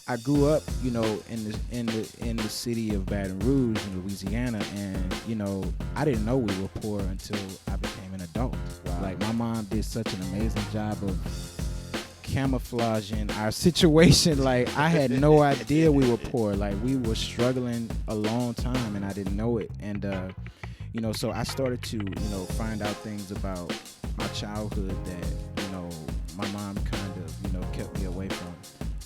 I grew up, in the city of Baton Rouge in Louisiana, and I didn't know we were poor until I became an adult. Wow. Like my mom did such an amazing job of camouflaging our situation. Like I had no idea we were poor. Like we were struggling a long time, and I didn't know it. And so I started to find out things about my childhood that my mom kind of kept me away from.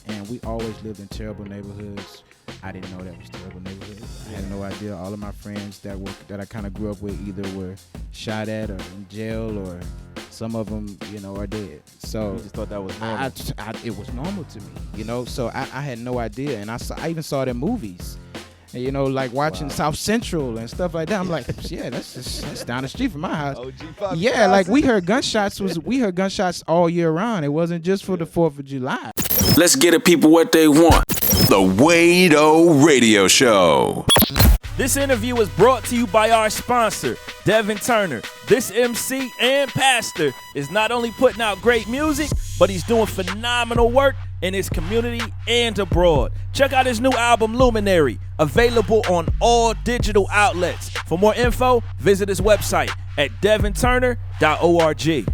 And we always lived in terrible neighborhoods. I didn't know that was terrible neighborhoods. I had no idea. All of my friends that I kind of grew up with either were shot at or in jail, or some of them, are dead. So you just thought that was normal. It was normal to me, So I had no idea, and I even saw it in movies. Like watching South Central and stuff like that. I'm like, yeah, that's down the street from my house. OG yeah, like we heard gunshots all year round. It wasn't just for the 4th of July. Let's get the people what they want. The Wade-O Radio Show. This interview is brought to you by our sponsor, Devin Turner. This MC and pastor is not only putting out great music, but he's doing phenomenal work in his community and abroad. Check out his new album, Luminary, available on all digital outlets. For more info, visit his website at devinturner.org.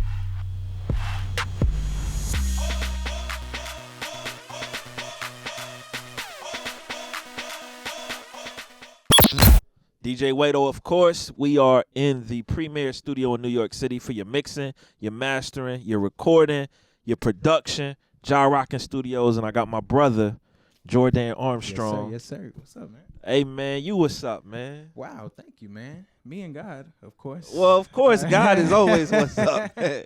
DJ Wade-O, of course. We are in the premier studio in New York City for your mixing, your mastering, your recording, your production, JahRock'n Studios, and I got my brother, Jor'dan Armstrong. Yes, sir. What's up, man? Hey, man, you what's up, man? Wow, thank you, man. Me and God, of course. Well, of course, God is always what's up, man.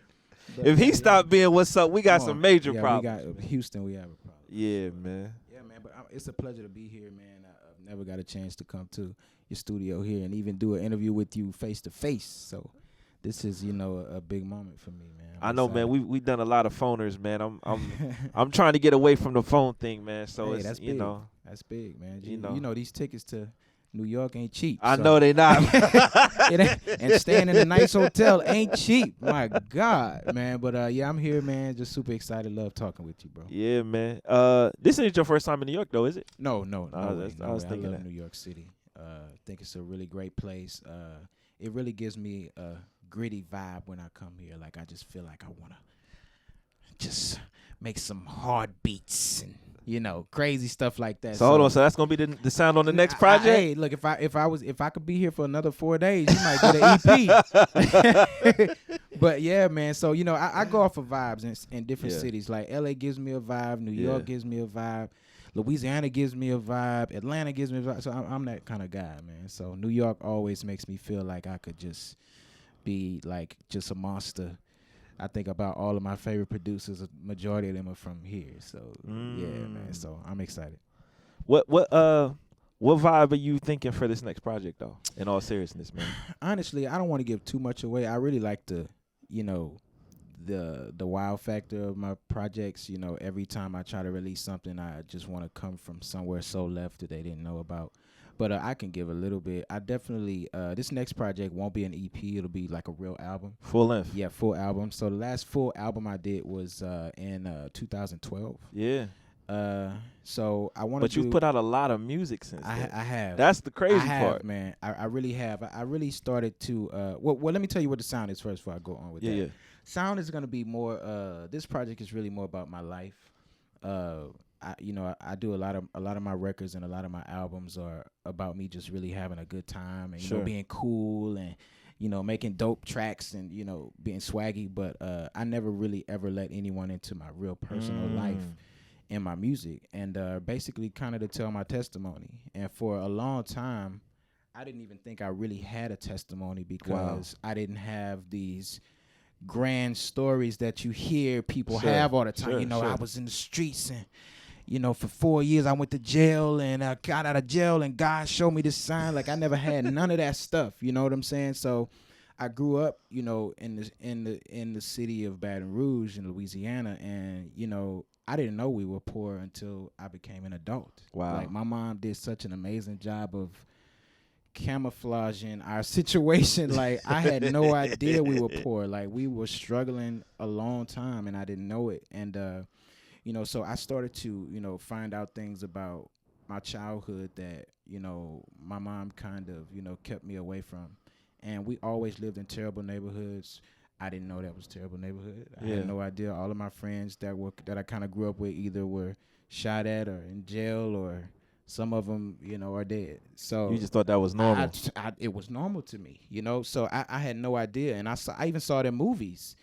If he stopped being what's up, we got some major problems. We got Houston, we have a problem. Yeah, man. Yeah, man, but it's a pleasure to be here, man. I've never got a chance to come to your studio here and even do an interview with you face to face. So this is, a big moment for me, man. I know, man. We've done a lot of phoners, man. I'm trying to get away from the phone thing, man. So it's that's big. That's big, man. You know these tickets to New York ain't cheap. I know they not. And staying in a nice hotel ain't cheap. My God, man. But I'm here, man. Just super excited. Love talking with you, bro. Yeah, man. This ain't your first time in New York, though, is it? No. I was thinking I love that. New York City. I think it's a really great place. It really gives me a gritty vibe when I come here. Like I just feel like I want to just make some hard beats and crazy stuff like that. So hold on. So that's gonna be the sound on the next project. Hey, look, if I could be here for another 4 days, you might get an EP. But yeah, man. So I go off of vibes in different cities. Like LA gives me a vibe. New York gives me a vibe. Louisiana gives me a vibe. Atlanta gives me a vibe. So I'm that kind of guy, man. So New York always makes me feel like I could just be like just a monster. I think about all of my favorite producers. A majority of them are from here. So yeah, man. So I'm excited. What vibe are you thinking for this next project, though? In all seriousness, man. Honestly, I don't want to give too much away. I really like the wow factor of my projects. Every time I try to release something, I just want to come from somewhere so left that they didn't know about. But I can give a little bit. I definitely, this next project won't be an EP. It'll be like a real album. Full length? Yeah, full album. So the last full album I did was in 2012. Yeah. So I want to. But you've put out a lot of music since then. I have. That's the crazy part, man. I really have. I really started to. Well, let me tell you what the sound is first before I go on with that. Yeah. Sound is gonna be more. This project is really more about my life. I do a lot of my records and a lot of my albums are about me just really having a good time and being cool and making dope tracks and being swaggy. But I never really ever let anyone into my real personal life in my music, and basically kind of to tell my testimony. And for a long time, I didn't even think I really had a testimony because I didn't have these grand stories that you hear people have all the time. I was in the streets and for 4 years I went to jail and I got out of jail and God showed me this sign. Like I never had none of that stuff. You know what I'm saying? So I grew up, in the city of Baton Rouge in Louisiana, and I didn't know we were poor until I became an adult. Wow. Like my mom did such an amazing job of camouflaging our situation. Like I had no idea we were poor. Like we were struggling a long time and I didn't know it. And you know, so I started to, you know, find out things about my childhood that, you know, my mom kind of, you know, kept me away from. And we always lived in terrible neighborhoods. I didn't know that was a terrible neighborhood. I had no idea. All of my friends that I kind of grew up with either were shot at or in jail, or some of them, you know, are dead. So you just thought that was normal. It was normal to me, you know. So I had no idea, and I even saw it in movies.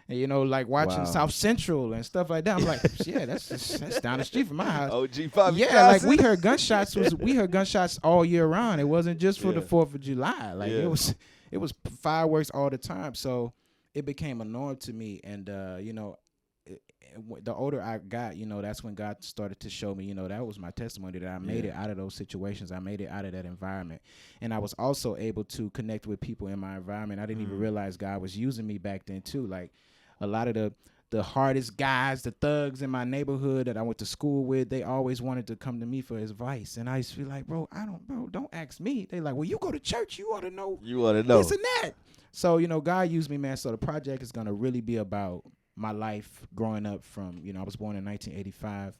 You know, like watching South Central and stuff like that. I'm like, yeah, that's down the street from my house. OG Bobby Yeah, Johnson. like we heard gunshots all year round. It wasn't just for the 4th of July. Like it was fireworks all the time. So it became a norm to me. And you know, the older I got, you know, that's when God started to show me, you know, that was my testimony, that I made it out of those situations. I made it out of that environment. And I was also able to connect with people in my environment. I didn't even realize God was using me back then too. Like, a lot of the hardest guys, the thugs in my neighborhood that I went to school with, they always wanted to come to me for advice. And I used to be like, bro, don't ask me. They like, well, you go to church, you ought to know. You ought to know. This and that. So, you know, God used me, man. So the project is going to really be about my life growing up from, you know, I was born in 1985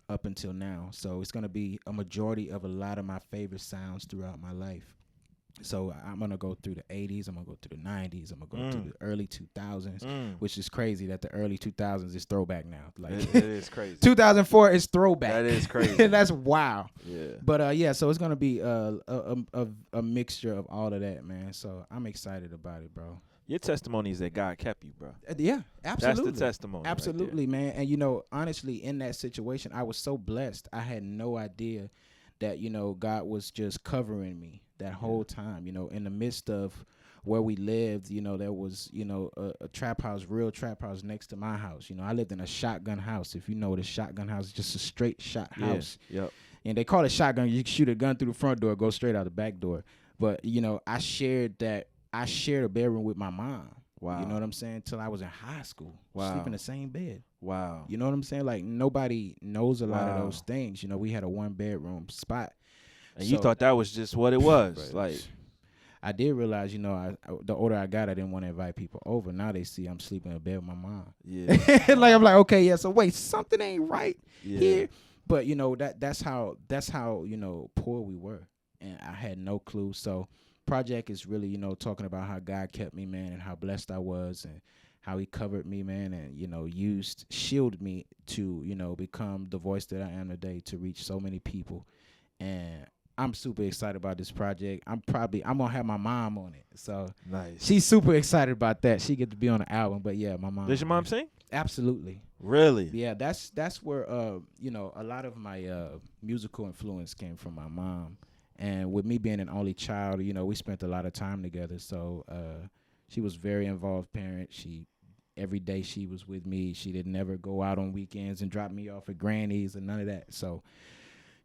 up until now. So it's going to be a majority of a lot of my favorite sounds throughout my life. So I'm going to go through the 80s, I'm going to go through the 90s, I'm going to go to the early 2000s, which is crazy that the early 2000s is throwback now. Like it is crazy. 2004 is throwback. That is crazy. That's wild. Yeah. But yeah, so it's going to be a mixture of all of that, man. So I'm excited about it, bro. Your testimony is that God kept you, bro. Yeah, absolutely. That's the testimony. Absolutely, right man. And, you know, honestly, in that situation, I was so blessed. I had no idea that, you know, God was just covering me that whole time. You know, in the midst of where we lived, you know, there was, you know, a trap house, real trap house next to my house. You know, I lived in a shotgun house. If you know what a shotgun house is, just a straight shot house. Yep. And they call it shotgun. You can shoot a gun through the front door, go straight out the back door. But, you know, I shared a bedroom with my mom. Wow. You know what I'm saying? Till I was in high school. Wow. Sleep in the same bed. Wow. You know what I'm saying? Like, nobody knows a lot of those things. You know, we had a 1-bedroom spot. And you thought that was just what it was. Right. Like, I did realize, you know, the older I got, I didn't want to invite people over. Now they see I'm sleeping in bed with my mom. Yeah. Like, I'm like, okay, yeah, so wait, something ain't right here. But, you know, that's how, you know, poor we were. And I had no clue. So project is really, you know, talking about how God kept me, man, and how blessed I was, and how he covered me, man, and, you know, shielded me to, you know, become the voice that I am today, to reach so many people. And I'm super excited about this project. I'm gonna have my mom on it. So nice. She's super excited about that. She get to be on the album. But yeah, my mom. Does your mom sing? Absolutely. Really? Yeah, that's where you know, a lot of my musical influence came from my mom. And with me being an only child, you know, we spent a lot of time together. So she was very involved parent. Every day she was with me. She did never go out on weekends and drop me off at Granny's and none of that. So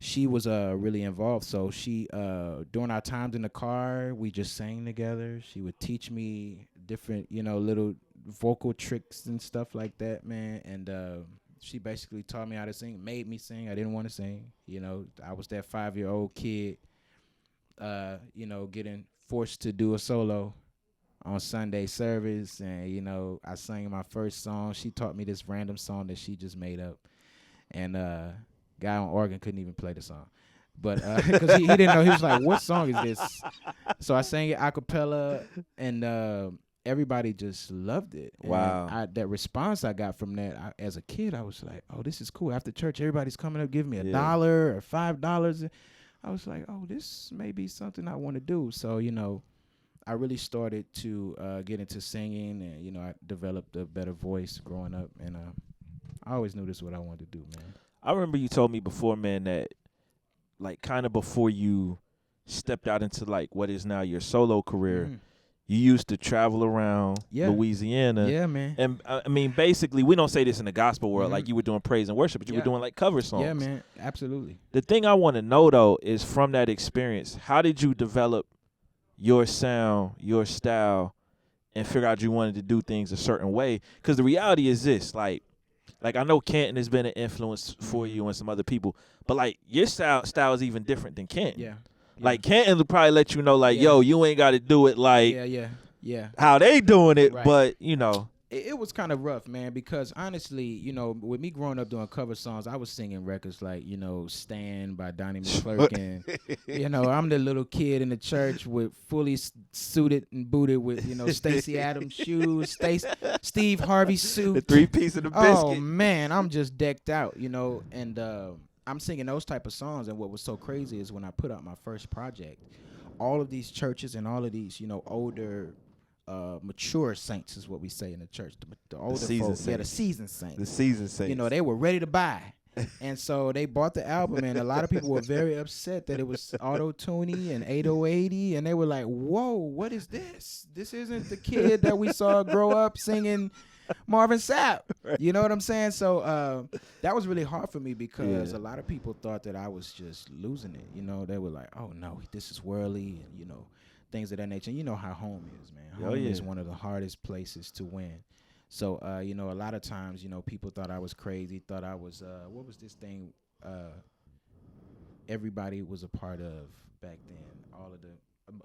she was really involved. So she during our times in the car, we just sang together. She would teach me different, you know, little vocal tricks and stuff like that, man. And she basically taught me how to sing, made me sing. I didn't want to sing. You know, I was that 5-year-old kid, you know, getting forced to do a solo on Sunday service. And, you know, I sang my first song. She taught me this random song that she just made up. And guy on organ couldn't even play the song. But because he didn't know. He was like, what song is this? So I sang it a cappella, and everybody just loved it. Wow. And that response I got from that, as a kid, I was like, oh, this is cool. After church, everybody's coming up giving me $1 or $5. I was like, oh, this may be something I want to do. So, you know, I really started to get into singing, and, you know, I developed a better voice growing up, and I always knew this is what I wanted to do, man. I remember you told me before, man, that like kind of before you stepped out into like what is now your solo career, you used to travel around Louisiana. Yeah, man. And I mean, basically, we don't say this in the gospel world, like you were doing praise and worship, but you were doing like cover songs. Yeah, man, absolutely. The thing I want to know, though, is from that experience, how did you develop your sound, your style, and figure out you wanted to do things a certain way? Because the reality is this, like I know Canton has been an influence for you and some other people, but like your style is even different than Canton. Yeah. Like Canton will probably let you know, like, yo, you ain't got to do it like yeah. how they doing it, Right. but you know. It was kind of rough, man, because honestly, you know, with me growing up doing cover songs, I was singing records like, you know, Stan by Donnie McClurkin. And, you know, I'm the little kid in the church with fully suited and booted with, you know, Stacey Adams shoes, Steve Harvey suit. The 3-piece of the biscuit. Oh, man, I'm just decked out, you know, and I'm singing those type of songs. And what was so crazy is when I put out my first project, all of these churches and all of these, you know, older mature saints is what we say in the church. The older folks, the seasoned saints. The seasoned saints. You know, they were ready to buy. And so they bought the album, and a lot of people were very upset that it was auto-tuney and 808y, and they were like, whoa, what is this? This isn't the kid that we saw grow up singing Marvin Sapp. You know what I'm saying? So that was really hard for me because a lot of people thought that I was just losing it. You know, they were like, oh, no, this is worldly, and, you know, things of that nature. And you know how home is, man. Home is one of the hardest places to win. So, you know, a lot of times, you know, people thought I was crazy, thought I was, what was this thing everybody was a part of back then? All of the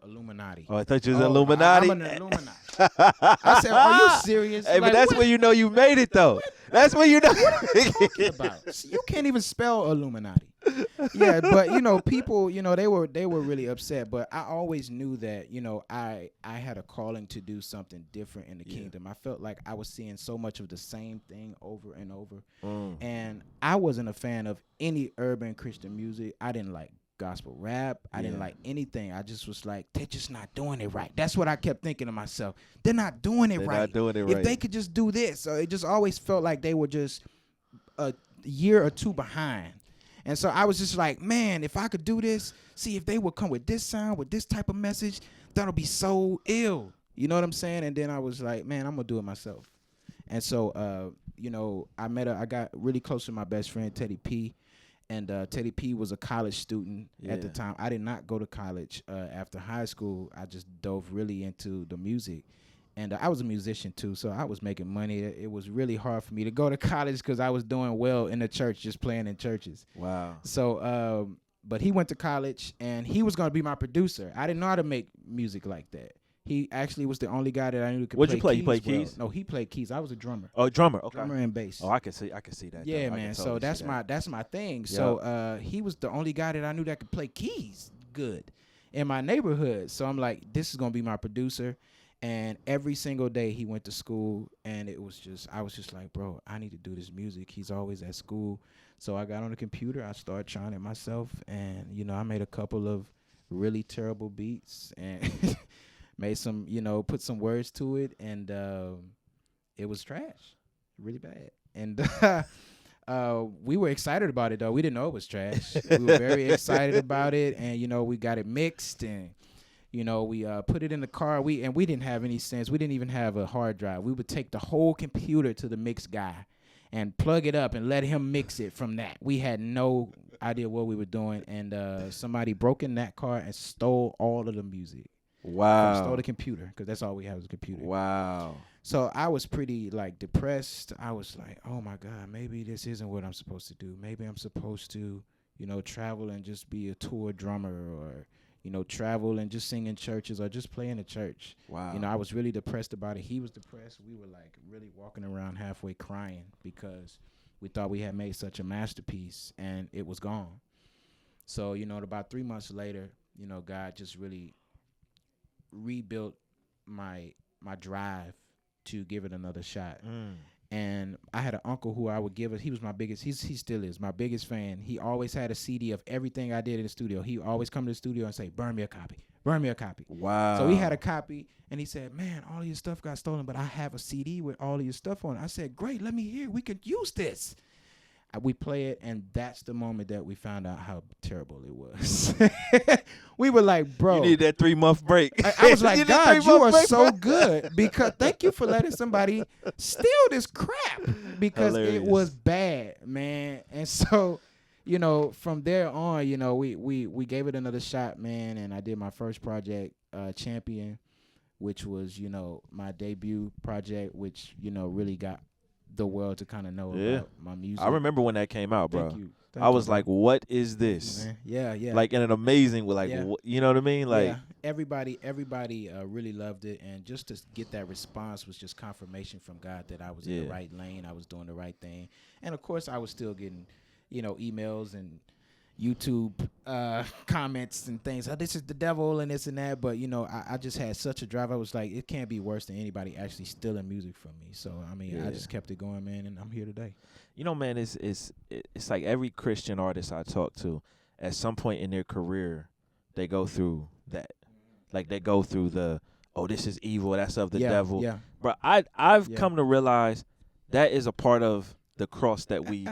Illuminati. Oh, I thought you was Illuminati. I'm an Illuminati. I said, are you serious? Hey, like, but that's when you know you made it, though. That's when you know. What are you talking about? You can't even spell Illuminati. Yeah, but, you know, people, you know, they were really upset. But I always knew that, you know, I had a calling to do something different in the kingdom. I felt like I was seeing so much of the same thing over and over. And I wasn't a fan of any urban Christian music. I didn't like gospel rap. I didn't like anything. I just was like, they're just not doing it right. That's what I kept thinking to myself. They're not doing it right. If they could just do this. So it just always felt like they were just a year or two behind. And so I was just like, man, if I could do this, see if they would come with this sound, with this type of message, that'll be so ill. You know what I'm saying? And then I was like, man, I'm going to do it myself. And so, you know, I got really close to my best friend, Teddy P. And Teddy P was a college student at the time. I did not go to college after high school. I just dove really into the music. And I was a musician, too, so I was making money. It was really hard for me to go to college because I was doing well in the church, just playing in churches. Wow. So, but he went to college, and he was going to be my producer. I didn't know how to make music like that. He actually was the only guy that I knew could play keys. What'd you play? You played keys? No, he played keys. I was a drummer. Oh, drummer. Okay. Drummer and bass. Oh, I can see that. Yeah, man. So that's my thing. Yep. So he was the only guy that I knew that could play keys good in my neighborhood. So I'm like, this is gonna be my producer. And every single day he went to school, and I was just like, bro, I need to do this music. He's always at school. So I got on the computer. I started trying it myself, and you know, I made a couple of really terrible beats and. Made some, you know, put some words to it, and it was trash, really bad. And we were excited about it, though. We didn't know it was trash. We were very excited about it, and, you know, we got it mixed, and, you know, we put it in the car. We didn't have any sense. We didn't even have a hard drive. We would take the whole computer to the mix guy and plug it up and let him mix it from that. We had no idea what we were doing, and somebody broke in that car and stole all of the music. Wow. Stole the computer, because that's all we had was a computer. Wow. So I was pretty, like, depressed. I was like, oh, my God, maybe this isn't what I'm supposed to do. Maybe I'm supposed to, you know, travel and just be a tour drummer, or, you know, travel and just sing in churches or just play in a church. Wow. You know, I was really depressed about it. He was depressed. We were, like, really walking around halfway crying because we thought we had made such a masterpiece, and it was gone. So, you know, about 3 months later, you know, God just really rebuilt my drive to give it another shot. And I had an uncle who I would give it. He was my biggest, he still is my biggest fan. He always had a CD of everything I did in the studio. He always come to the studio and say, burn me a copy. Wow. So he had a copy, and he said, man, all of your stuff got stolen, but I have a CD with all of your stuff on it. I said, great, let me hear. We could use this. We play it, and that's the moment that we found out how terrible it was. We were like, bro. You need that 3-month break. I was like, God, you are so good, because thank you for letting somebody steal this crap, because it was bad, man. And so, you know, from there on, you know, we gave it another shot, man, and I did my first project, Champion, which was, you know, my debut project, which, you know, really got the world to kind of know about my music. I remember when that came out, bro. I was like, what is this? Man. Yeah, yeah. Like in an amazing way, like, you know what I mean? Like, everybody really loved it, and just to get that response was just confirmation from God that I was in the right lane, I was doing the right thing, and of course I was still getting, emails and YouTube comments and things. Oh, this is the devil and this and that, but I just had such a drive. I was like, it can't be worse than anybody actually stealing music from me. So I mean, I just kept it going, man, and I'm here today. Man, it's like every Christian artist I talk to, at some point in their career, they go through that. Like they go through this is evil, that's of the devil. Yeah. But I've come to realize that is a part of the cross that we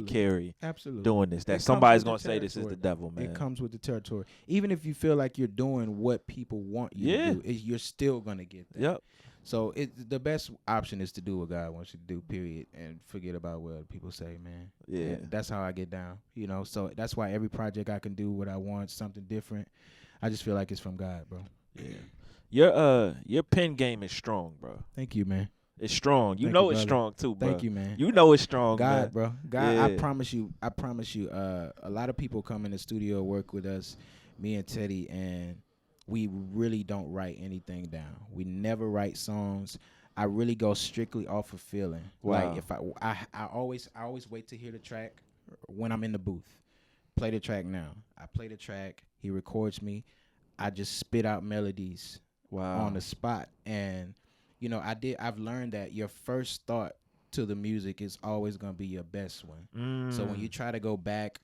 carry. Absolutely. Doing this. That somebody's gonna say this is the devil, man. It comes with the territory. Even if you feel like you're doing what people want you to do, you're still gonna get that. Yep. So the best option is to do what God wants you to do, period, and forget about what people say, man. Yeah. And that's how I get down, So that's why every project I can do what I want, something different. I just feel like it's from God, bro. Yeah. Your pen game is strong, bro. Thank you, man. It's strong. You know it's strong too, bro. Thank you, man. You know it's strong, God, man. bro. God, I promise you. A lot of people come in the studio, work with us, me and Teddy, and we really don't write anything down. We never write songs. I really go strictly off of feeling. Wow. Like if I always wait to hear the track when I'm in the booth. Play the track now. I play the track. He records me. I just spit out melodies on the spot, and I've learned that your first thought to the music is always going to be your best one. So when you try to go back,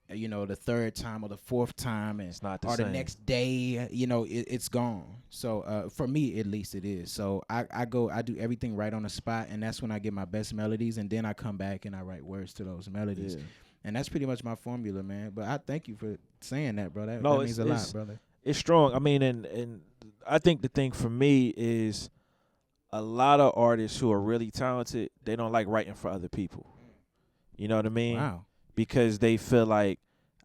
the third time or the fourth time, and it's not the or same. The next day, it's gone. So for me, at least it is. So I do everything right on the spot, and that's when I get my best melodies, and then I come back and I write words to those melodies. Yeah. And that's pretty much my formula, man. But I thank you for saying that, bro. That means a lot, brother. It's strong. I mean, and I think the thing for me is, a lot of artists who are really talented, they don't like writing for other people. You know what I mean? Wow. Because they feel like,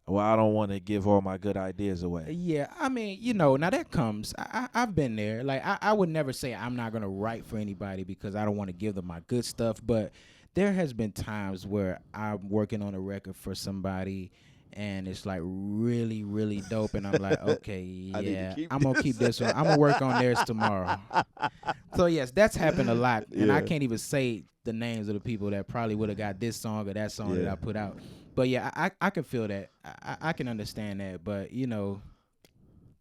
well, I don't want to give all my good ideas away. Yeah, I mean, now that comes. I've been there. Like, I would never say I'm not going to write for anybody because I don't want to give them my good stuff. But there has been times where I'm working on a record for somebody, and it's like really, really dope, and I'm like, okay, yeah, I'm gonna keep this one. I'm gonna work on theirs tomorrow. So yes, that's happened a lot, and I can't even say the names of the people that probably would have got this song or that song that I put out. But yeah, I can feel that. I can understand that, but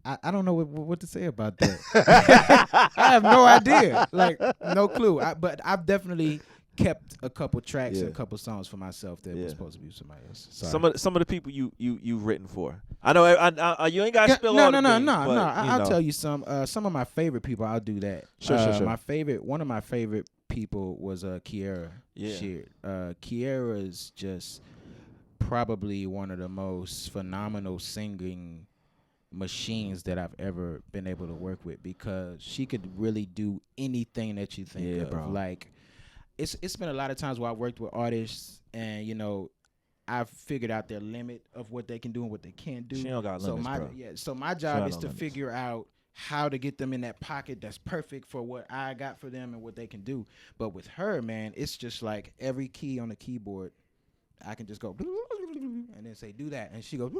I don't know what to say about that. I have no idea, like no clue. But I've definitely kept a couple tracks and a couple songs for myself that was supposed to be somebody else. Sorry. Some of the people you've written for. I know you ain't got to spill all the beans, No. I'll tell you some of my favorite people. I'll do that. Sure. One of my favorite people was Kiera. Yeah. Kiera is just probably one of the most phenomenal singing machines that I've ever been able to work with, because she could really do anything that you think of. Bro. Like, it's been a lot of times where I worked with artists, and I've figured out their limit of what they can do and what they can't do. She don't got limits, bro. So my job is to figure out how to get them in that pocket that's perfect for what I got for them and what they can do. But with her, man, it's just like every key on the keyboard, I can just go and then say, do that, and she goes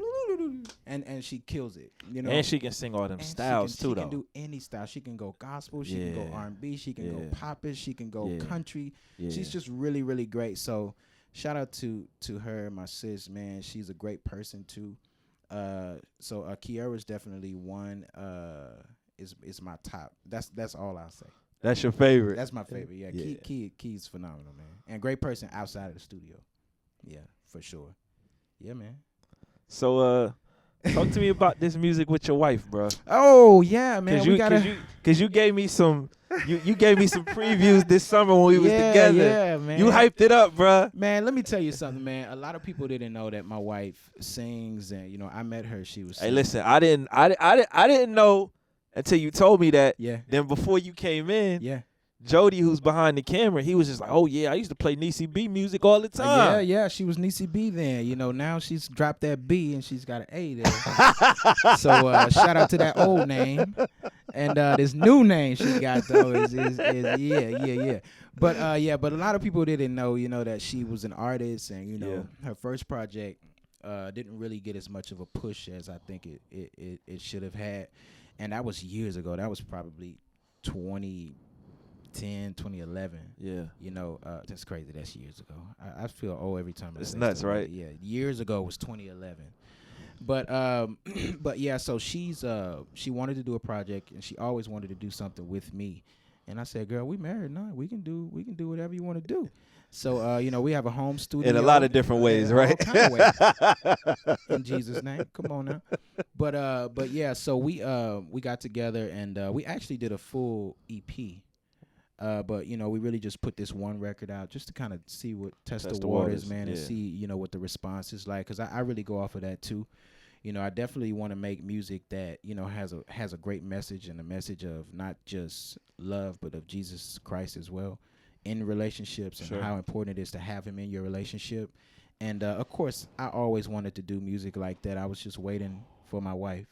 and she kills it. And she can sing all them styles too, though. She can do any style. She can go gospel. She can go R&B. She can go popish. She can go country. Yeah. She's just really, really great. So shout out to her, my sis, man. She's a great person too. So Kiera's definitely one. Is my top. That's all I'll say. That's your favorite. That's my favorite. Yeah. Key's phenomenal, man, and great person outside of the studio. Yeah, for sure. Yeah, man. So, talk to me about this music with your wife, bro. Oh yeah, man. Cause you gave me some, you gave me some previews this summer when we was together. Yeah, man. You hyped it up, bro. Man, let me tell you something, man. A lot of people didn't know that my wife sings, and I met her. She was. Hey, listen, I didn't know until you told me that. Yeah. Then before you came in. Yeah. Jody, who's behind the camera, he was just like, oh, yeah, I used to play Niecy B music all the time. Yeah, she was Niecy B then. Now she's dropped that B and she's got an A there. So shout out to that old name. And this new name she got, though, is yeah. But a lot of people didn't know, that she was an artist. And, her first project didn't really get as much of a push as I think it should have had. And that was years ago. That was probably 2010, 2011. Yeah. You know, that's crazy. That's years ago. I feel old every time. It's nuts, right? Yeah, years ago was 2011. But but yeah, so she wanted to do a project, and she always wanted to do something with me. And I said, girl, we married now. We can do whatever you want to do. So you know, we have a home studio in a lot of different ways, right? All kind of ways. In Jesus' name, come on now. But yeah, so we got together, and we actually did a full EP. But you know, we really just put this one record out just to kind of see test the waters, man, and see, you know, what the response is like. Because I really go off of that too. You know, I definitely want to make music that, you know, has a great message, and a message of not just love, but of Jesus Christ as well in relationships, and how important it is to have him in your relationship. And of course, I always wanted to do music like that. I was just waiting for my wife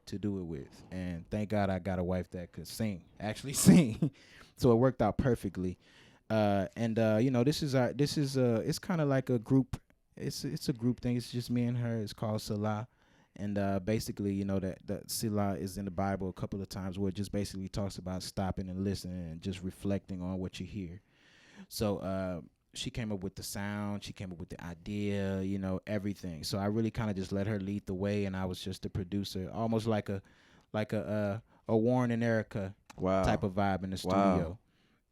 to do it with, and thank God I got a wife that could actually sing. So it worked out perfectly. And you know, it's kind of like a group. It's a group thing. It's just me and her. It's called Salah. And basically, you know, that Salah is in the Bible a couple of times, where it just basically talks about stopping and listening and just reflecting on what you hear. So she came up with the sound. She came up with the idea, you know, everything. So I really kind of just let her lead the way, and I was just the producer, almost like a Warren and Erica type of vibe in the studio.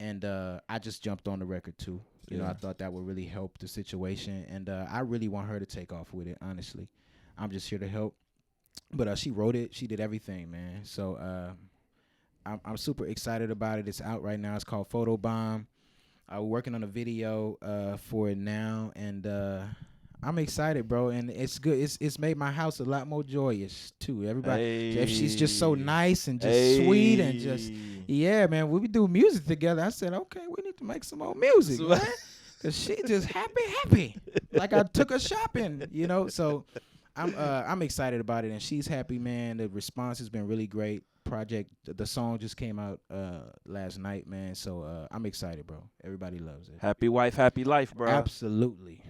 And I just jumped on the record too. You know, I thought that would really help the situation, and I really want her to take off with it, honestly. I'm just here to help. But she wrote it. She did everything, man. So I'm super excited about it. It's out right now. It's called Photobomb. We're working on a video for it now, and I'm excited, bro. And it's good. It's made my house a lot more joyous too. Everybody, she's just so nice and just sweet, and just man. We do music together. I said, okay, we need to make some more music, man, because she just happy, like I took her shopping, you know. So I'm excited about it, and she's happy, man. The response has been really great. The song just came out last night, man. So I'm excited, bro. Everybody loves it. Happy wife, happy life, bro. Absolutely.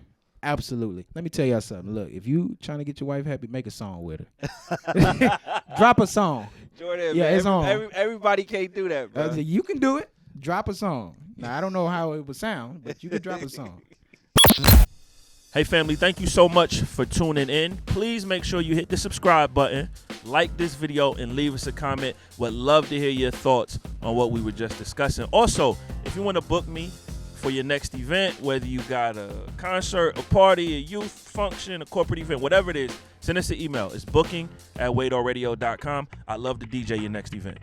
Let me tell y'all something. Look, if you trying to get your wife happy, make a song with her. Drop a song. Jordan, yeah, man, it's on. Everybody can't do that, bro. You can do it. Drop a song. Now, I don't know how it would sound, but you can drop a song. Hey, family, thank you so much for tuning in. Please make sure you hit the subscribe button, like this video, and leave us a comment. Would love to hear your thoughts on what we were just discussing. Also, if you want to book me for your next event, whether you got a concert, a party, a youth function, a corporate event, whatever it is, send us an email. It's booking@wadeoradio.com. I'd love to DJ your next event.